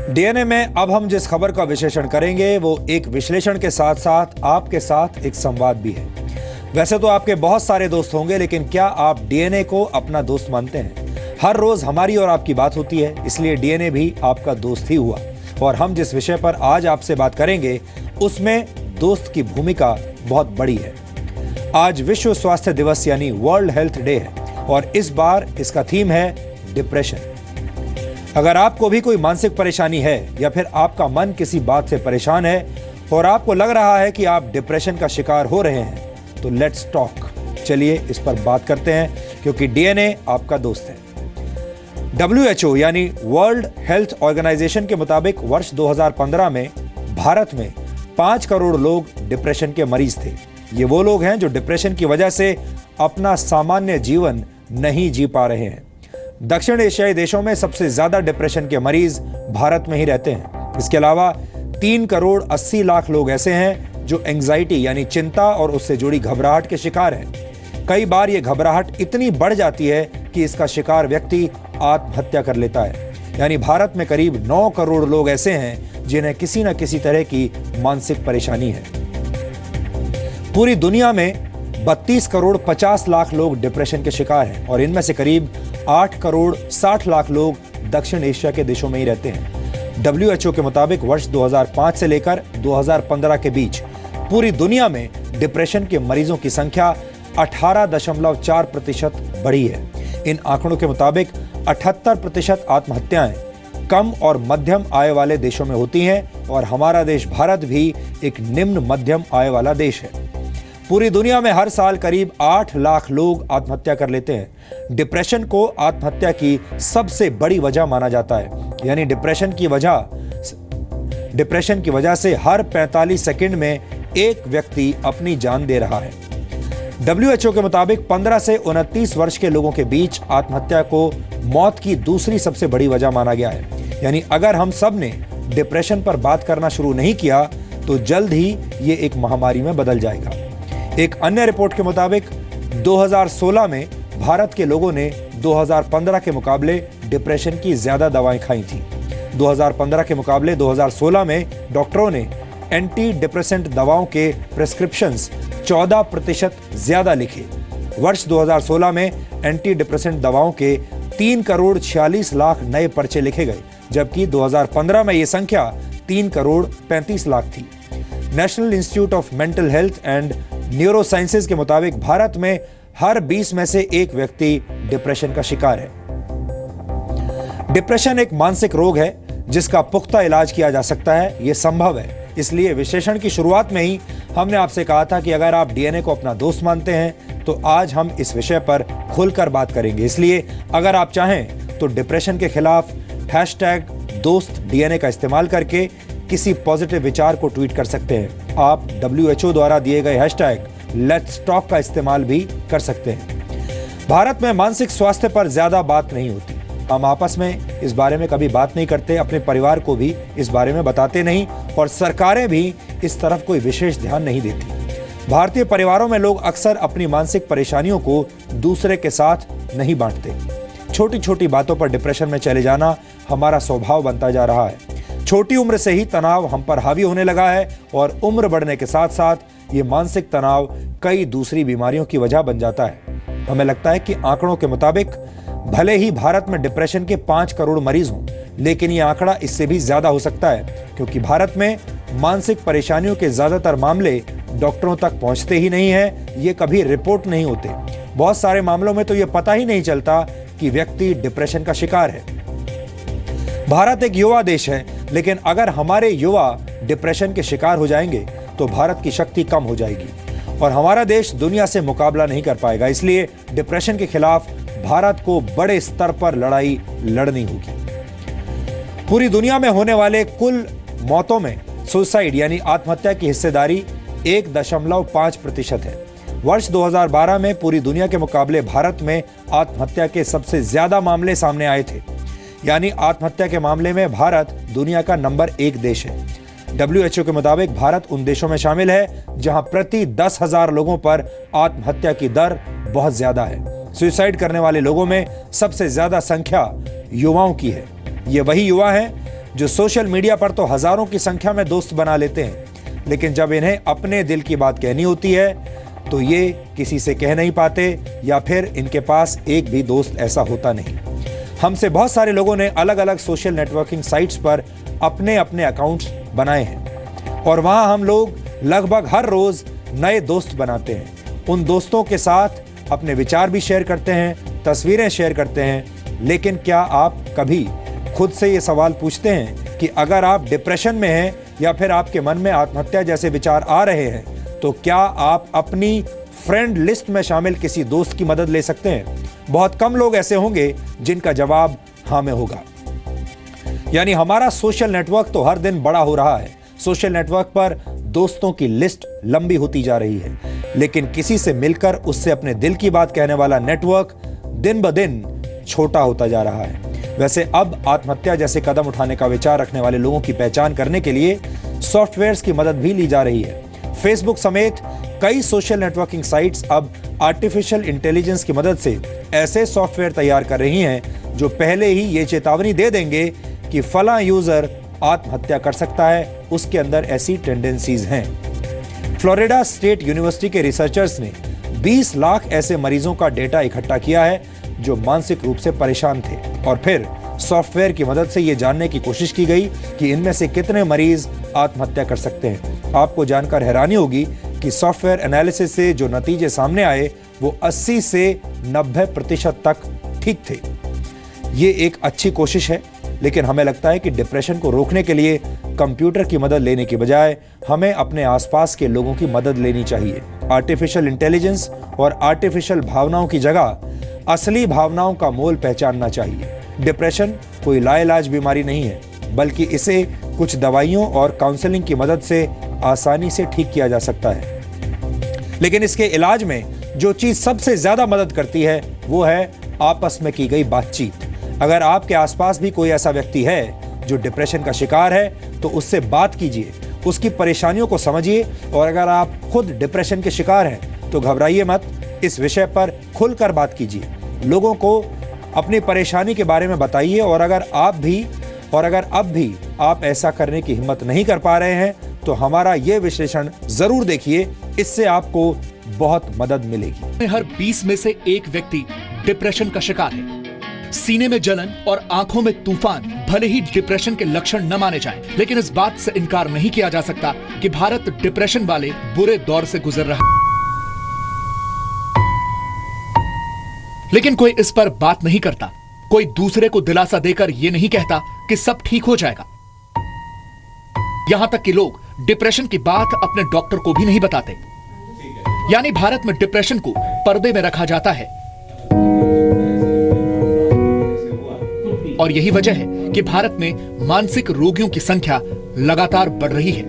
DNA में अब हम जिस खबर का विश्लेषण करेंगे वो एक विश्लेषण के साथ साथ आपके साथ एक संवाद भी है। वैसे तो आपके बहुत सारे दोस्त होंगे, लेकिन क्या आप डीएनए को अपना दोस्त मानते हैं? हर रोज हमारी और आपकी बात होती है, इसलिए डीएनए भी आपका दोस्त ही हुआ। और हम जिस विषय पर आज आपसे बात करेंगे उसमें दोस्त की भूमिका बहुत बड़ी है। आज विश्व स्वास्थ्य दिवस यानी वर्ल्ड हेल्थ डे है और इस बार इसका थीम है डिप्रेशन। अगर आपको भी कोई मानसिक परेशानी है या फिर आपका मन किसी बात से परेशान है और आपको लग रहा है कि आप डिप्रेशन का शिकार हो रहे हैं, तो लेट्स टॉक। चलिए इस पर बात करते हैं, क्योंकि डीएनए आपका दोस्त है। WHO यानी वर्ल्ड हेल्थ ऑर्गेनाइजेशन के मुताबिक वर्ष 2015 में भारत में 5 करोड़ लोग डिप्रेशन के मरीज थे। ये वो लोग हैं जो डिप्रेशन की वजह से अपना सामान्य जीवन नहीं जी पा रहे हैं। दक्षिण एशियाई देशों में सबसे ज्यादा डिप्रेशन के मरीज भारत में ही रहते हैं। इसके अलावा 3 करोड़ 80 लाख लोग ऐसे हैं जो एंजाइटी यानी चिंता और उससे जुड़ी घबराहट के शिकार हैं। कई बार ये घबराहट इतनी बढ़ जाती है कि इसका शिकार व्यक्ति आत्महत्या कर लेता है। यानी भारत में करीब 9 करोड़ लोग ऐसे हैं जिन्हें किसी न किसी तरह की मानसिक परेशानी है। पूरी दुनिया में 32 करोड़ 50 लाख लोग डिप्रेशन के शिकार हैं और इनमें से करीब 8 करोड़ 60 लाख लोग दक्षिण एशिया के देशों में ही रहते हैं। WHO के मुताबिक वर्ष 2005 से लेकर 2015 के बीच पूरी दुनिया में डिप्रेशन के मरीजों की संख्या 18.4% बढ़ी है। इन आंकड़ों के मुताबिक 78% आत्महत्याएं कम और मध्यम आय वाले देशों में होती हैं और हमारा देश भारत भी एक निम्न मध्यम आय वाला देश है। पूरी दुनिया में हर साल करीब 8 लाख लोग आत्महत्या कर लेते हैं। डिप्रेशन को आत्महत्या की सबसे बड़ी वजह माना जाता है। यानी डिप्रेशन की वजह से हर 45 सेकंड में एक व्यक्ति अपनी जान दे रहा है। WHO के मुताबिक 15 से 29 वर्ष के लोगों के बीच आत्महत्या को मौत की दूसरी सबसे बड़ी वजह माना गया है। यानी अगर हम सब ने डिप्रेशन पर बात करना शुरू नहीं किया तो जल्द ही ये एक महामारी में बदल जाएगा। एक अन्य रिपोर्ट के मुताबिक 2016 में भारत के लोगों ने 2015 के मुकाबले डिप्रेशन की ज्यादा दवाएं खाई थी। 2015 के मुकाबले 2016 में डॉक्टरों ने एंटी डिप्रेसेंट दवाओं के प्रिस्क्रिप्शंस 14% ज्यादा लिखे। वर्ष 2016 में एंटी डिप्रेसेंट दवाओं के 3 करोड़ 46 लाख नए पर्चे लिखे गए, जबकि 2015 में यह संख्या 3 करोड़ 35 लाख थी। National institute of mental health and neuro sciences के मुताबिक भारत में हर 20 में से एक व्यक्ति डिप्रेशन का शिकार है। डिप्रेशन एक मानसिक रोग है जिसका पुख्ता इलाज किया जा सकता है, यह संभव है। इसलिए विश्लेषण की शुरुआत में ही हमने आपसे कहा था कि अगर आप डीएनए को अपना दोस्त मानते हैं तो आज हम इस विषय पर खुलकर बात करेंगे। इसलिए अगर आप चाहें तो डिप्रेशन के खिलाफ #दोस्तडीएनए का इस्तेमाल करके किसी पॉजिटिव विचार को ट्वीट कर सकते हैं। आप WHO द्वारा दिए गए #Let'sTalk का इस्तेमाल भी कर सकते हैं। भारत में मानसिक स्वास्थ्य पर ज्यादा बात नहीं होती। हम आपस में इस बारे में कभी बात नहीं करते, अपने परिवार को भी इस बारे में बताते नहीं और सरकारें भी इस तरफ कोई विशेष ध्यान नहीं देती। भारतीय परिवारों में लोग अक्सर अपनी मानसिक परेशानियों को दूसरे के साथ नहीं बांटते। छोटी छोटी बातों पर डिप्रेशन में चले जाना हमारा स्वभाव बनता जा रहा है। छोटी उम्र से ही तनाव हम पर हावी होने लगा है और उम्र बढ़ने के साथ साथ ये मानसिक तनाव कई दूसरी बीमारियों की वजह बन जाता है। हमें लगता है कि आंकड़ों के मुताबिक भले ही भारत में डिप्रेशन के 5 करोड़ मरीज हों, लेकिन ये आंकड़ा इससे भी ज्यादा हो सकता है, क्योंकि भारत में मानसिक परेशानियों के ज्यादातर मामले डॉक्टरों तक पहुंचते ही नहीं है, ये कभी रिपोर्ट नहीं होते। बहुत सारे मामलों में तो ये पता ही नहीं चलता कि व्यक्ति डिप्रेशन का शिकार है। भारत एक युवा देश है, लेकिन अगर हमारे युवा डिप्रेशन के शिकार हो जाएंगे तो भारत की शक्ति कम हो जाएगी और हमारा देश दुनिया से मुकाबला नहीं कर पाएगा। इसलिए डिप्रेशन के खिलाफ भारत को बड़े स्तर पर लड़ाई लड़नी होगी। पूरी दुनिया में होने वाले कुल मौतों में सुसाइड यानी आत्महत्या की हिस्सेदारी 1.5% है। वर्ष 2012 में पूरी दुनिया के मुकाबले भारत में आत्महत्या के सबसे ज्यादा मामले सामने आए थे। यानी आत्महत्या के मामले में भारत दुनिया का नंबर 1 देश है। WHO के मुताबिक भारत उन देशों में शामिल है जहां प्रति 10,000 लोगों पर आत्महत्या की दर बहुत ज्यादा है। सुसाइड करने वाले लोगों में सबसे ज्यादा संख्या युवाओं की है। ये वही युवा हैं जो सोशल मीडिया पर तो हजारों की संख्या में दोस्त बना लेते हैं, लेकिन जब इन्हें अपने दिल की बात कहनी होती है तो ये किसी से कह नहीं पाते, या फिर इनके पास एक भी दोस्त ऐसा होता नहीं। हमसे बहुत सारे लोगों ने अलग अलग सोशल नेटवर्किंग साइट्स पर अपने अपने अकाउंट्स बनाए हैं और वहां हम लोग लगभग हर रोज नए दोस्त बनाते हैं। उन दोस्तों के साथ अपने विचार भी शेयर करते हैं, तस्वीरें शेयर करते हैं। लेकिन क्या आप कभी खुद से ये सवाल पूछते हैं कि अगर आप डिप्रेशन में हैं या फिर आपके मन में आत्महत्या जैसे विचार आ रहे हैं, तो क्या आप अपनी फ्रेंड लिस्ट में शामिल किसी दोस्त की मदद ले सकते हैं? बहुत कम लोग ऐसे होंगे जिनका जवाब हाँ में होगा। यानी हमारा सोशल नेटवर्क तो हर दिन बड़ा हो रहा है। सोशल नेटवर्क पर दोस्तों की लिस्ट लंबी होती जा रही है, लेकिन किसी से मिलकर उससे अपने दिल की बात कहने वाला नेटवर्क दिन ब दिन छोटा होता जा रहा है। वैसे अब आत्महत्या जैसे कदम उठाने का विचार रखने वाले लोगों की पहचान करने के लिए सॉफ्टवेयर्स की मदद भी ली जा रही है। फेसबुक समेत कई सोशल नेटवर्किंग साइट्स अब आर्टिफिशियल इंटेलिजेंस की मदद से ऐसे सॉफ्टवेयर तैयार कर रही हैं जो पहले ही ये चेतावनी दे देंगे कि फलां यूजर आत्महत्या कर सकता है, उसके अंदर ऐसी टेंडेंसीज हैं। फ्लोरिडा स्टेट यूनिवर्सिटी के रिसर्चर्स ने 20 लाख ऐसे मरीजों का डेटा इकट्ठा किया है जो मानसिक रूप से परेशान थे, और फिर सॉफ्टवेयर की मदद से ये जानने की कोशिश की गई कि इनमें से कितने मरीज आत्महत्या कर सकते हैं। आपको जानकर हैरानी होगी कि सॉफ्टवेयर एनालिसिस से जो नतीजे सामने आए वो 80 से 90% तक ठीक थे। ये एक अच्छी कोशिश है, लेकिन हमें लगता है कि डिप्रेशन को रोकने के लिए कंप्यूटर की मदद लेने की बजाय हमें अपने आसपास के लोगों की मदद लेनी चाहिए। आर्टिफिशियल इंटेलिजेंस और आर्टिफिशियल भावनाओं की जगह असली भावनाओं का मोल पहचानना चाहिए। डिप्रेशन कोई लाइलाज बीमारी नहीं है, बल्कि इसे कुछ दवाइयों और काउंसलिंग की मदद से आसानी से ठीक किया जा सकता है। लेकिन इसके इलाज में जो चीज सबसे ज्यादा मदद करती है वो है आपस में की गई बातचीत। अगर आपके आसपास भी कोई ऐसा व्यक्ति है जो डिप्रेशन का शिकार है, तो उससे बात कीजिए, उसकी परेशानियों को समझिए, और अगर आप खुद डिप्रेशन के शिकार हैं तो घबराइए मत, इस विषय पर खुलकर बात कीजिए। लोगों को अपनी परेशानी के बारे में बताइए, और अगर अब भी आप ऐसा करने की हिम्मत नहीं कर पा रहे हैं तो हमारा यह विश्लेषण जरूर देखिए, इससे आपको बहुत मदद मिलेगी। हर 20 में से एक व्यक्ति डिप्रेशन का शिकार है। सीने में जलन और आंखों में तूफान भले ही डिप्रेशन के लक्षण न माने जाएं, लेकिन इस बात से इनकार नहीं किया जा सकता कि भारत डिप्रेशन वाले बुरे दौर से गुजर रहा है। लेकिन कोई इस पर बात नहीं करता, कोई दूसरे को दिलासा देकर यह नहीं कहता कि सब ठीक हो जाएगा। यहां तक कि लोग डिप्रेशन की बात अपने डॉक्टर को भी नहीं बताते। यानी भारत में डिप्रेशन को पर्दे में रखा जाता है, और यही वजह है कि भारत में मानसिक रोगियों की संख्या लगातार बढ़ रही है।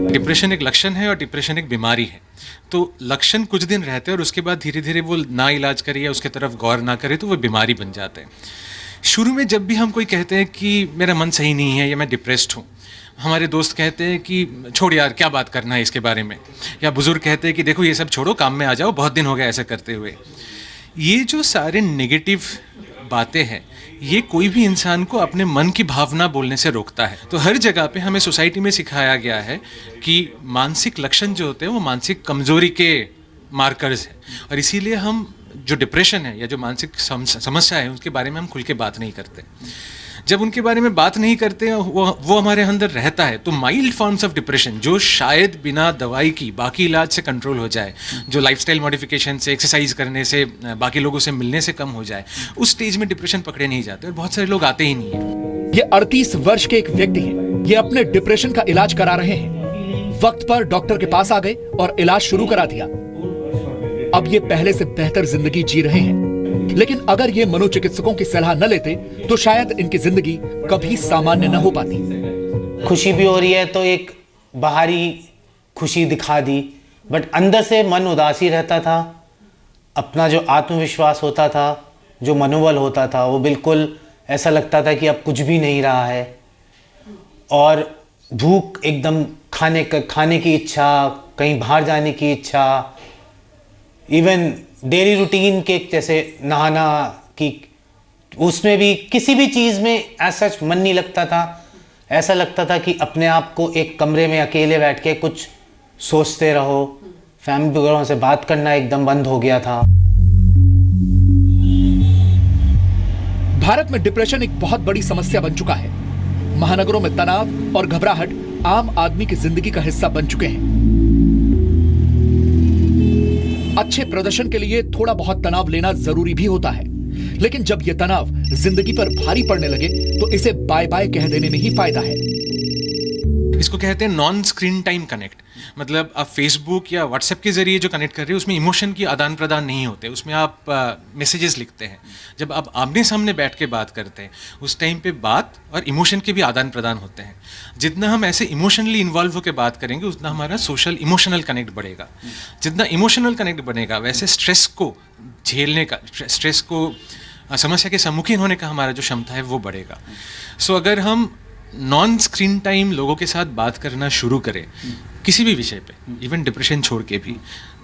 डिप्रेशन एक लक्षण है और डिप्रेशन एक बीमारी है। तो लक्षण कुछ दिन रहते हैं और उसके बाद धीरे धीरे वो ना इलाज करे या उसके तरफ गौर ना करे तो वो बीमारी बन जाते हैं। शुरू में जब भी हम कोई कहते हैं कि मेरा मन सही नहीं है या मैं डिप्रेस्ड हूँ, हमारे दोस्त कहते हैं कि छोड़ यार, क्या बात करना है इसके बारे में, या बुजुर्ग कहते हैं कि देखो ये सब छोड़ो, काम में आ जाओ, बहुत दिन हो गए ऐसा करते हुए। ये जो सारे नेगेटिव बातें हैं, ये कोई भी इंसान को अपने मन की भावना बोलने से रोकता है। तो हर जगह पे हमें सोसाइटी में सिखाया गया है कि मानसिक लक्षण जो होते हैं वो मानसिक कमजोरी के मार्कर्स हैं, और इसीलिए हम जो डिप्रेशन है या जो मानसिक समस्या है उसके बारे में हम खुल के बात नहीं करते। जब उनके बारे में बात नहीं करते वो हमारे अंदर रहता है, तो माइल्ड फॉर्म्स ऑफ डिप्रेशन जो शायद बिना दवाई की बाकी इलाज से कंट्रोल हो जाए, जो लाइफस्टाइल मॉडिफिकेशन से, एक्सरसाइज करने से, बाकी लोगों से मिलने से कम हो जाए, उस स्टेज में डिप्रेशन पकड़े नहीं जाते और बहुत सारे लोग आते ही नहीं है। ये 38 वर्ष के एक व्यक्ति हैं। ये अपने डिप्रेशन का इलाज करा रहे हैं। वक्त पर डॉक्टर के पास आ गए और इलाज शुरू करा दिया। अब ये पहले से बेहतर जिंदगी जी रहे हैं। लेकिन अगर ये मनोचिकित्सकों की सलाह न लेते तो शायद इनकी जिंदगी कभी सामान्य न हो पाती। खुशी भी हो रही है तो एक बाहरी खुशी दिखा दी, बट अंदर से मन उदास ही रहता था। अपना जो आत्मविश्वास होता था, जो मनोबल होता था, वो बिल्कुल ऐसा लगता था कि अब कुछ भी नहीं रहा है। और भूख, एकदम खाने की इच्छा, कहीं बाहर जाने की इच्छा, इवन डेली रूटीन के जैसे नहाना की उसमें भी किसी भी चीज़ में ऐसा मन नहीं लगता था। ऐसा लगता था कि अपने आप को एक कमरे में अकेले बैठ के कुछ सोचते रहो। फैमिली वगैरह से बात करना एकदम बंद हो गया था। भारत में डिप्रेशन एक बहुत बड़ी समस्या बन चुका है। महानगरों में तनाव और घबराहट आम आदमी की जिंदगी का हिस्सा बन चुके हैं। अच्छे प्रदर्शन के लिए थोड़ा बहुत तनाव लेना जरूरी भी होता है, लेकिन जब यह तनाव जिंदगी पर भारी पड़ने लगे तो इसे बाय बाय कह देने में ही फायदा है। इसको कहते हैं नॉन स्क्रीन टाइम कनेक्ट। मतलब आप फेसबुक या व्हाट्सएप के जरिए जो कनेक्ट कर रहे हो उसमें इमोशन की आदान प्रदान नहीं होते, उसमें आप मैसेजेस लिखते हैं। जब आप आमने सामने बैठ के बात करते हैं उस टाइम पे बात और इमोशन के भी आदान प्रदान होते हैं। जितना हम ऐसे इमोशनली इन्वॉल्व होकर बात करेंगे उतना हमारा सोशल इमोशनल कनेक्ट बढ़ेगा। जितना इमोशनल कनेक्ट बनेगा वैसे स्ट्रेस को झेलने का, स्ट्रेस को समस्या के सम्मुखीन होने का हमारा जो क्षमता है वो बढ़ेगा। सो अगर हम नॉन स्क्रीन टाइम लोगों के साथ बात करना शुरू करें किसी भी विषय पे, इवन डिप्रेशन छोड़ के भी,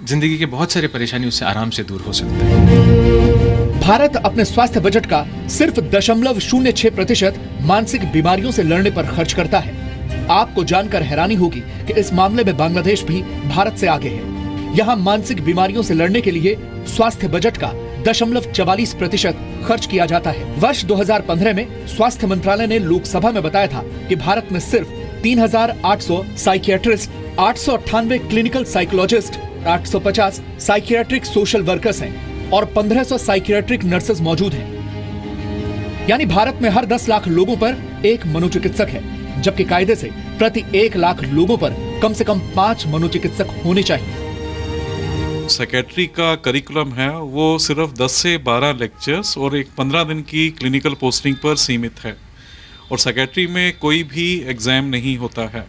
जिंदगी के बहुत सारे परेशानी उससे आराम से दूर हो सकते हैं। भारत अपने स्वास्थ्य बजट का सिर्फ 0.06% मानसिक बीमारियों से लड़ने पर खर्च करता है। आपको जानकर हैरानी होगी कि इस मामले में बांग्लादेश भी भारत से आगे है। यहाँ मानसिक बीमारियों से लड़ने के लिए स्वास्थ्य बजट का 0.44% खर्च किया जाता है। वर्ष 2015 में स्वास्थ्य मंत्रालय ने लोकसभा में बताया था कि भारत में सिर्फ 3,800 psychiatrist, 898 clinical psychologist, 850 psychiatric social workers हैं और 1500 साइकियाट्रिक नर्सेज मौजूद हैं। यानी भारत में हर 10 लाख लोगों पर एक मनोचिकित्सक है, जबकि कायदे से प्रति 1 लाख लोगों पर कम से कम 5 मनोचिकित्सक होने चाहिए। साइकेट्री का करिकुलम है वो सिर्फ 10 से 12 लेक्चर्स और एक 15 दिन की क्लिनिकल पोस्टिंग पर सीमित है, और साइकेट्री में कोई भी एग्ज़ाम नहीं होता है।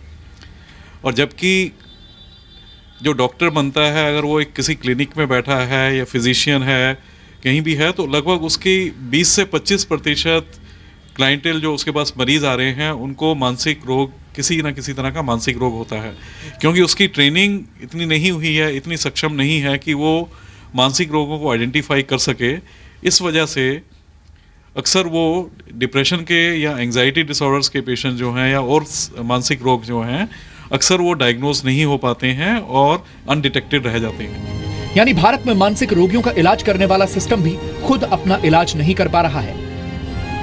और जबकि जो डॉक्टर बनता है अगर वो एक किसी क्लिनिक में बैठा है या फिजिशियन है कहीं भी है, तो लगभग उसकी 20 से 25% क्लाइंटेल जो उसके पास मरीज़ आ रहे हैं उनको मानसिक रोग, किसी न किसी तरह का मानसिक रोग होता है, क्योंकि उसकी ट्रेनिंग इतनी नहीं हुई है, इतनी सक्षम नहीं है कि वो मानसिक रोगों को आइडेंटिफाई कर सके। इस वजह से अक्सर वो डिप्रेशन के या एंजाइटी डिसऑर्डर्स के पेशेंट जो हैं या और मानसिक रोग जो हैं अक्सर वो डायग्नोज नहीं हो पाते हैं और अनडिटेक्टेड रह जाते हैं। यानी भारत में मानसिक रोगियों का इलाज करने वाला सिस्टम भी खुद अपना इलाज नहीं कर पा रहा है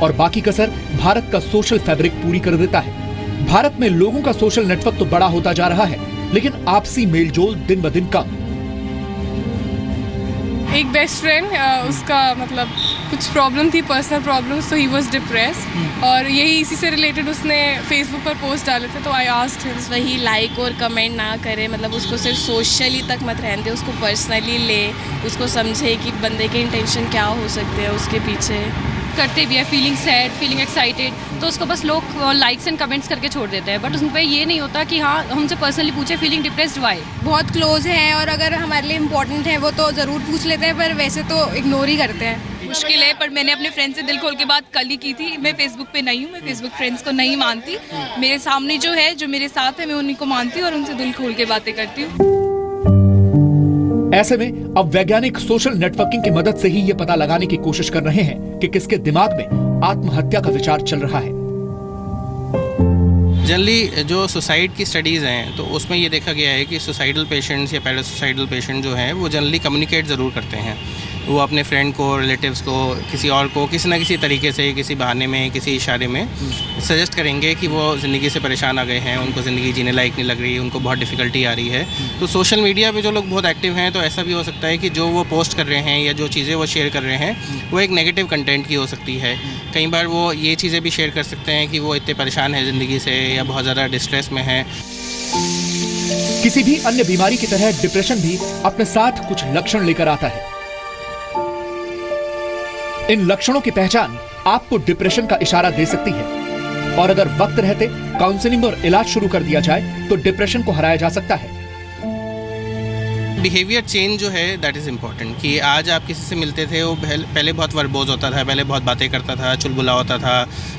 और बाकी कसर भारत का सोशल फैब्रिक पूरी कर देता है। भारत में लोगों का सोशल नेटवर्क तो बड़ा होता जा रहा है, लेकिन आपसी मेलजोल दिन ब दिन कम। एक बेस्ट फ्रेंड, उसका मतलब कुछ प्रॉब्लम थी, personal problem, so he was depressed और यही इसी से रिलेटेड उसने फेसबुक पर पोस्ट डाले थे, तो आई आस्क्ड हिम। वही लाइक और कमेंट ना करे, मतलब उसको सिर्फ सोशली तक मत रहने दे, उसको पर्सनली ले, उसको समझे कि बंदे के इंटेंशन क्या हो सकते हैं उसके पीछे। करते भी है, फीलिंग सैड, फीलिंग एक्साइटेड, तो उसको बस लोग लाइक्स एंड कमेंट्स करके छोड़ देते हैं, बट उस पर ये नहीं होता कि हाँ हमसे पर्सनली पूछे फीलिंग डिप्रेस्ड वाई। बहुत क्लोज हैं और अगर हमारे लिए इम्पोर्टेंट है वो तो ज़रूर पूछ लेते हैं, पर वैसे तो इग्नोर ही करते हैं। मुश्किल है, पर मैंने अपने फ्रेंड से दिल खोल के बात कल ही की थी। मैं फेसबुक पे नहीं हूँ, मैं फेसबुक फ्रेंड्स को नहीं मानती। मेरे सामने जो है, जो मेरे साथ है, मैं उन्हीं को मानती हूँ और उनसे दिल खोल के बातें करती हूँ। ऐसे में अब वैज्ञानिक सोशल नेटवर्किंग की मदद से ही ये पता लगाने की कोशिश कर रहे हैं कि किसके दिमाग में आत्महत्या का विचार चल रहा है। जनरली जो सुसाइड की स्टडीज़ हैं तो उसमें ये देखा गया है कि सुसाइडल पेशेंट्स या पैरासुसाइडल पेशेंट जो हैं वो जनरली कम्युनिकेट ज़रूर करते हैं। वो अपने फ्रेंड को, रिलेटिव्स को, किसी और को किसी ना किसी तरीके से, किसी बहाने में, किसी इशारे में सजेस्ट करेंगे कि वो ज़िंदगी से परेशान आ गए हैं, उनको ज़िंदगी जीने लायक नहीं लग रही, उनको बहुत डिफ़िकल्टी आ रही है। तो सोशल मीडिया पे जो लोग बहुत एक्टिव हैं तो ऐसा भी हो सकता है कि जो वो पोस्ट कर रहे हैं या जो चीज़ें वो शेयर कर रहे हैं वो एक नेगेटिव कंटेंट की हो सकती है। कई बार वो ये चीज़ें भी शेयर कर सकते हैं कि वो इतने परेशान है ज़िंदगी से या बहुत ज़्यादा डिस्ट्रेस में है। किसी भी अन्य बीमारी की तरह डिप्रेशन भी अपने साथ कुछ लक्षण लेकर आता है। इन लक्षणों की पहचान आपको डिप्रेशन का इशारा दे सकती है और अगर वक्त रहते काउंसलिंग और इलाज शुरू कर दिया जाए तो डिप्रेशन को हराया जा सकता है। बिहेवियर चेंज जो है दैट इज़ इम्पॉर्टेंट। कि आज आप किसी से मिलते थे, वो पहले बहुत वर्बोज होता था, पहले बहुत बातें करता था, चुलबुला होता था,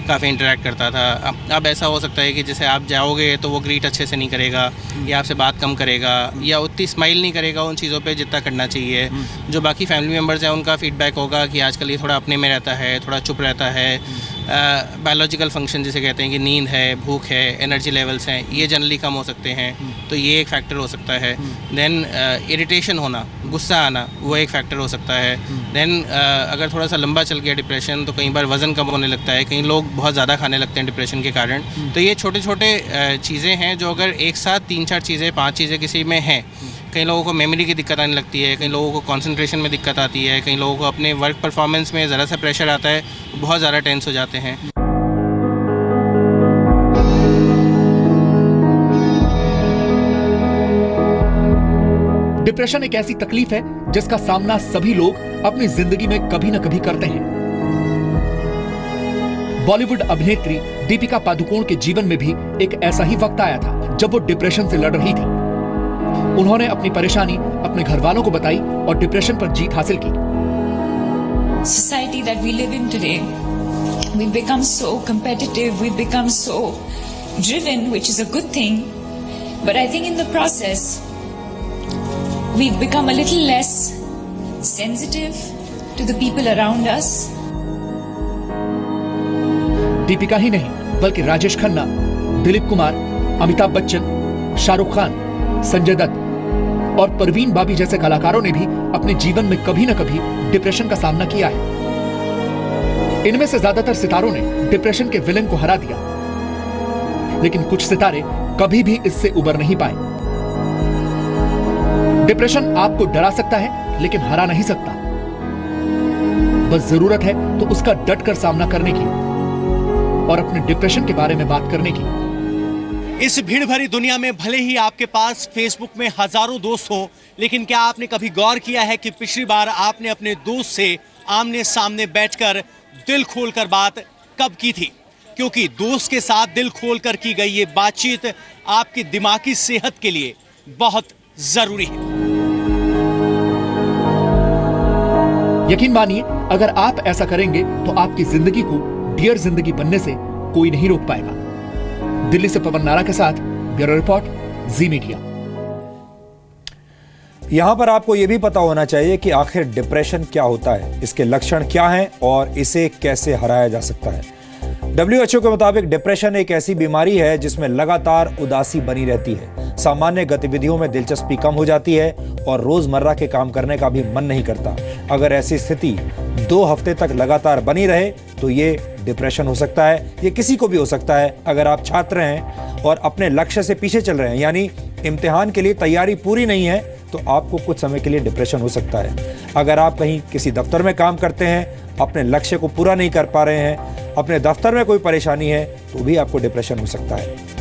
काफ़ी इंटरेक्ट करता था। अब ऐसा हो सकता है कि जैसे आप जाओगे तो वो ग्रीट अच्छे से नहीं करेगा, या आपसे बात कम करेगा, या उतनी स्माइल नहीं करेगा उन चीज़ों पे जितना करना चाहिए। जो बाकी फैमिली मेम्बर्स हैं उनका फीडबैक होगा कि आजकल ये थोड़ा अपने में रहता है, थोड़ा चुप रहता है। बायोलॉजिकल फंक्शन जिसे कहते हैं कि नींद है, भूख है, एनर्जी लेवल्स हैं, ये जनरली कम हो सकते हैं, तो ये एक फैक्टर हो सकता है। देन इरिटेशन होना, गुस्सा आना, वो एक फैक्टर हो सकता है। देन अगर थोड़ा सा लंबा चल गया डिप्रेशन तो कई बार वज़न कम होने लगता है, कई लोग बहुत ज़्यादा खाने लगते हैं डिप्रेशन के कारण। तो ये छोटे छोटे चीज़ें हैं जो अगर एक साथ 3-4 चीज़ें 5 चीज़ें किसी में हैं, कई लोगों को मेमोरी की दिक्कत आने लगती है, कई लोगों को कंसंट्रेशन में दिक्कत आती है, कई लोगों को अपने वर्क परफॉर्मेंस में ज़रा सा प्रेशर आता है, बहुत ज़्यादा टेंस हो जाते हैं। डिप्रेशन एक ऐसी तकलीफ है जिसका सामना सभी लोग अपनी जिंदगी में कभी न कभी करते हैं। बॉलीवुड अभिनेत्री दीपिका पादुकोण के जीवन में भी एक ऐसा ही वक्त आया था जब वो डिप्रेशन से लड़ रही थी। उन्होंने अपनी परेशानी अपने घर वालों को बताई और डिप्रेशन पर जीत हासिल की। Society that we live in today, we become so competitive, we become so driven, which is a good thing, but I think in the process we've become a little less sensitive to the people around us. Deepika ही नहीं बल्कि राजेश खन्ना, दिलीप कुमार, अमिताभ बच्चन, शाहरुख खान, संजय दत्त और परवीन बाबी जैसे कलाकारों ने भी अपने जीवन में कभी न कभी डिप्रेशन का सामना किया है। इनमें से ज्यादातर सितारों ने डिप्रेशन के विलेन को हरा दिया, लेकिन कुछ सितारे कभी भी इससे उबर नहीं पाए। डिप्रेशन आपको डरा सकता है लेकिन हरा नहीं सकता। बस जरूरत है तो उसका डटकर सामना करने की और अपने डिप्रेशन के बारे में बात करने की। इस भीड़ भरी दुनिया में भले ही आपके पास फेसबुक में हजारों दोस्त हों, लेकिन क्या आपने कभी गौर किया है कि पिछली बार आपने अपने दोस्त से आमने सामने बैठकर दिल खोलकर बात कब की थी? क्योंकि दोस्त के साथ दिल खोलकर की गई ये बातचीत आपकी दिमागी सेहत के लिए बहुत जरूरी है। यकीन मानिए, अगर आप ऐसा करेंगे तो आपकी जिंदगी को डियर जिंदगी बनने से कोई नहीं रोक पाएगा। दिल्ली से पवन नारा के साथ ब्यूरो रिपोर्ट, जी मीडिया। यहां पर आपको यह भी पता होना चाहिए कि आखिर डिप्रेशन क्या होता है, इसके लक्षण क्या हैं और इसे कैसे हराया जा सकता है। WHO के मुताबिक डिप्रेशन एक ऐसी बीमारी है जिसमें लगातार उदासी बनी रहती है, सामान्य गतिविधियों में दिलचस्पी कम हो जाती है और रोजमर्रा के काम करने का भी मन नहीं करता। अगर ऐसी स्थिति 2 हफ्ते तक लगातार बनी रहे तो ये डिप्रेशन हो सकता है। ये किसी को भी हो सकता है। अगर आप छात्र हैं और अपने लक्ष्य से पीछे चल रहे हैं, यानी इम्तिहान के लिए तैयारी पूरी नहीं है, तो आपको कुछ समय के लिए डिप्रेशन हो सकता है। अगर आप कहीं किसी दफ्तर में काम करते हैं, अपने लक्ष्य को पूरा नहीं कर पा रहे हैं, अपने दफ्तर में कोई परेशानी है, तो भी आपको डिप्रेशन हो सकता है।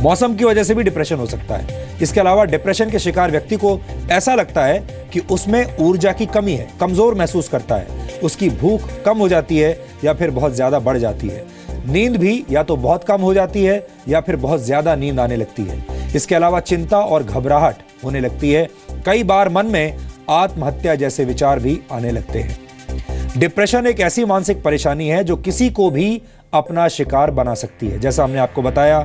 मौसम की वजह से भी डिप्रेशन हो सकता है। इसके अलावा डिप्रेशन के शिकार व्यक्ति को ऐसा लगता है कि उसमें ऊर्जा की कमी है, कमजोर महसूस करता है, उसकी भूख कम हो जाती है या फिर बहुत ज्यादा बढ़ जाती है। नींद भी या तो बहुत कम हो जाती है या फिर बहुत ज्यादा नींद आने लगती है। इसके अलावा चिंता और घबराहट होने लगती है। कई बार मन में आत्महत्या जैसे विचार भी आने लगते हैं। डिप्रेशन एक ऐसी मानसिक परेशानी है जो किसी को भी अपना शिकार बना सकती है। जैसा हमने आपको बताया,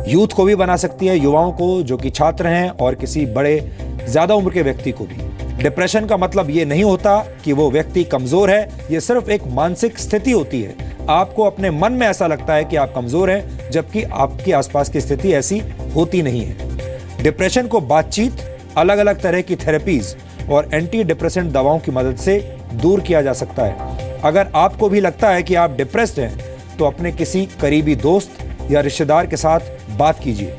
यूथ को भी बना सकती है, युवाओं को जो कि छात्र हैं, और किसी बड़े ज्यादा उम्र के व्यक्ति को भी। डिप्रेशन का मतलब ये नहीं होता कि वो व्यक्ति कमजोर है, ये सिर्फ एक मानसिक स्थिति होती है। आपको अपने मन में ऐसा लगता है कि आप कमजोर हैं, जबकि आपके आसपास की स्थिति ऐसी होती नहीं है। डिप्रेशन को बातचीत, अलग अलग तरह की थेरेपीज और एंटी डिप्रेसेंट दवाओं की मदद से दूर किया जा सकता है। अगर आपको भी लगता है कि आप डिप्रेस्ड हैं, तो अपने किसी करीबी दोस्त या रिश्तेदार के साथ बात कीजिए,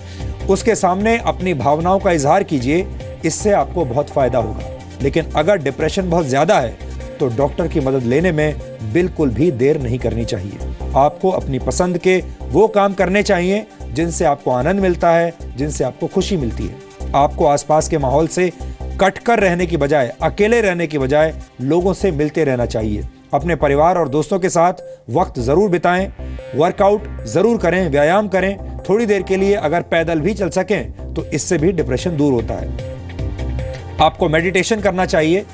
उसके सामने अपनी भावनाओं का इजहार कीजिए, इससे आपको बहुत फायदा होगा। लेकिन अगर डिप्रेशन बहुत ज्यादा है तो डॉक्टर की मदद लेने में बिल्कुल भी देर नहीं करनी चाहिए। आपको अपनी पसंद के वो काम करने चाहिए जिनसे आपको आनंद मिलता है, जिनसे आपको खुशी मिलती है। आपको आसपास के माहौल से कटकर रहने की बजाय, अकेले रहने की बजाय लोगों से मिलते रहना चाहिए। अपने परिवार और दोस्तों के साथ वक्त जरूर बिताएं, वर्कआउट जरूर करें, व्यायाम करें। थोड़ी देर के लिए अगर पैदल भी चल सकें तो इससे भी डिप्रेशन दूर होता है। आपको मेडिटेशन करना चाहिए,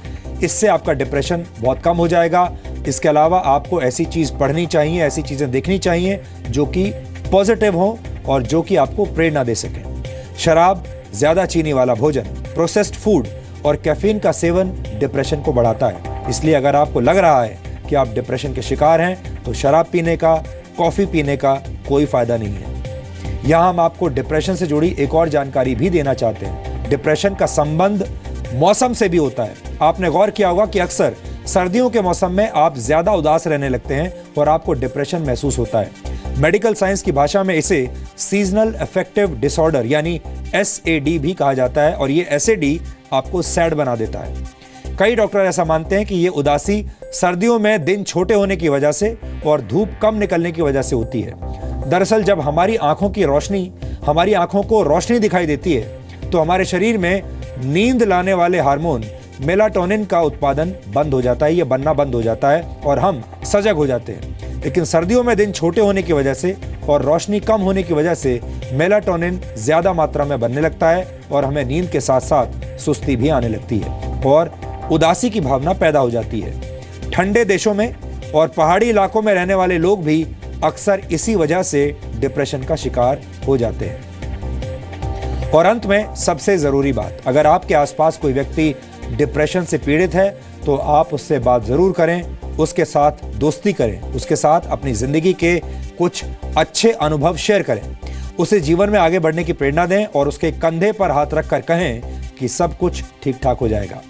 इससे आपका डिप्रेशन बहुत कम हो जाएगा। इसके अलावा आपको ऐसी चीज़ पढ़नी चाहिए, ऐसी चीज़ें देखनी चाहिए जो कि पॉजिटिव हों और जो कि आपको प्रेरणा दे सकें। शराब, ज़्यादा चीनी वाला भोजन, प्रोसेस्ड फूड और कैफीन का सेवन डिप्रेशन को बढ़ाता है। इसलिए अगर आपको लग रहा है कि आप डिप्रेशन के शिकार हैं तो शराब पीने का, कॉफ़ी पीने का कोई फ़ायदा नहीं है। यहाँ हम आपको डिप्रेशन से जुड़ी एक और जानकारी भी देना चाहते हैं। डिप्रेशन का संबंध मौसम से भी होता है। आपने गौर किया होगा कि अक्सर सर्दियों के मौसम में आप ज़्यादा उदास रहने लगते हैं और आपको डिप्रेशन महसूस होता है। मेडिकल साइंस की भाषा में इसे सीजनल अफेक्टिव डिसऑर्डर यानी SAD भी कहा जाता है और ये SAD आपको सैड बना देता है। कई डॉक्टर ऐसा मानते हैं कि ये उदासी सर्दियों में दिन छोटे होने की वजह से और धूप कम निकलने की वजह से होती है। दरअसल जब हमारी आंखों को रोशनी दिखाई देती है तो हमारे शरीर में नींद लाने वाले हार्मोन मेलाटोनिन का उत्पादन बंद हो जाता है, ये बनना बंद हो जाता है और हम सजग हो जाते हैं। लेकिन सर्दियों में दिन छोटे होने की वजह से और रोशनी कम होने की वजह से मेलाटोनिन ज़्यादा मात्रा में बनने लगता है और हमें नींद के साथ साथ सुस्ती भी आने लगती है और उदासी की भावना पैदा हो जाती है। ठंडे देशों में और पहाड़ी इलाकों में रहने वाले लोग भी अक्सर इसी वजह से डिप्रेशन का शिकार हो जाते हैं। और अंत में सबसे ज़रूरी बात, अगर आपके आसपास कोई व्यक्ति डिप्रेशन से पीड़ित है तो आप उससे बात ज़रूर करें, उसके साथ दोस्ती करें, उसके साथ अपनी ज़िंदगी के कुछ अच्छे अनुभव शेयर करें, उसे जीवन में आगे बढ़ने की प्रेरणा दें और उसके कंधे पर हाथ रखकर कहें कि सब कुछ ठीक ठाक हो जाएगा।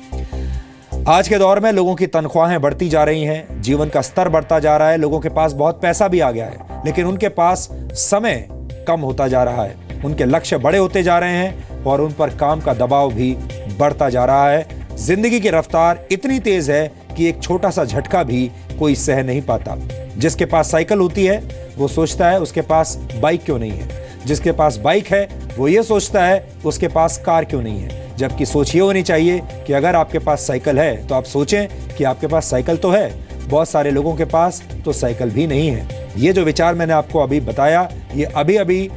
आज के दौर में लोगों की तनख्वाहें बढ़ती जा रही हैं, जीवन का स्तर बढ़ता जा रहा है, लोगों के पास बहुत पैसा भी आ गया है, लेकिन उनके पास समय कम होता जा रहा है, उनके लक्ष्य बड़े होते जा रहे हैं और उन पर काम का दबाव भी बढ़ता जा रहा है। जिंदगी की रफ्तार इतनी तेज है कि एक छोटा सा झटका भी कोई सह नहीं पाता। जिसके पास साइकिल होती है वो सोचता है उसके पास बाइक क्यों नहीं है, जिसके पास बाइक है वो ये सोचता है उसके पास कार क्यों नहीं है। जबकि सोच ये होनी चाहिए कि अगर आपके पास साइकिल है तो आप सोचें कि आपके पास साइकिल तो है, बहुत सारे लोगों के पास तो साइकिल भी नहीं है। ये जो विचार मैंने आपको अभी बताया, ये अभी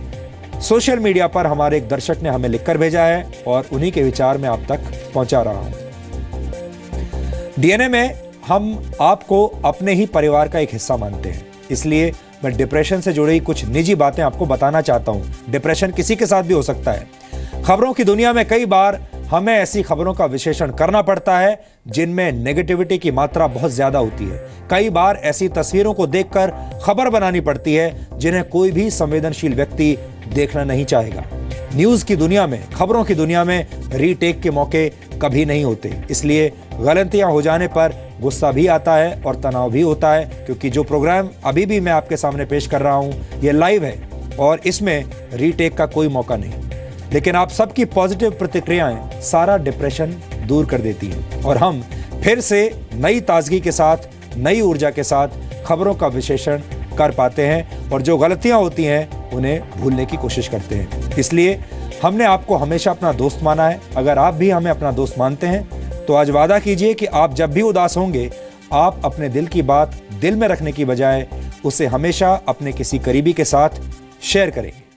सोशल मीडिया पर हमारे एक दर्शक ने हमें लिखकर भेजा है और उन्हीं के विचार मैं आप तक पहुंचा रहा हूं। DNA में हम आपको अपने ही परिवार का एक हिस्सा मानते हैं, इसलिए मैं डिप्रेशन से जुड़ी कुछ निजी बातें आपको बताना चाहता हूं। डिप्रेशन किसी के साथ भी हो सकता है। खबरों की दुनिया में कई बार हमें ऐसी खबरों का विश्लेषण करना पड़ता है जिनमें नेगेटिविटी की मात्रा बहुत ज्यादा होती है। कई बार ऐसी तस्वीरों को देखकर खबर बनानी पड़ती है जिन्हें कोई भी संवेदनशील व्यक्ति देखना नहीं चाहेगा। न्यूज़ की दुनिया में, खबरों की दुनिया में रीटेक के मौके कभी नहीं होते, इसलिए गलतियां हो जाने पर गुस्सा भी आता है और तनाव भी होता है, क्योंकि जो प्रोग्राम अभी भी मैं आपके सामने पेश कर रहा हूं ये लाइव है और इसमें रीटेक का कोई मौका नहीं। लेकिन आप सबकी पॉजिटिव प्रतिक्रियाएं सारा डिप्रेशन दूर कर देती हैं और हम फिर से नई ताजगी के साथ, नई ऊर्जा के साथ खबरों का विश्लेषण कर पाते हैं और जो गलतियां होती हैं उन्हें भूलने की कोशिश करते हैं। इसलिए हमने आपको हमेशा अपना दोस्त माना है। अगर आप भी हमें अपना दोस्त मानते हैं तो आज वादा कीजिए कि आप जब भी उदास होंगे आप अपने दिल की बात दिल में रखने की बजाय उसे हमेशा अपने किसी करीबी के साथ शेयर करेंगे।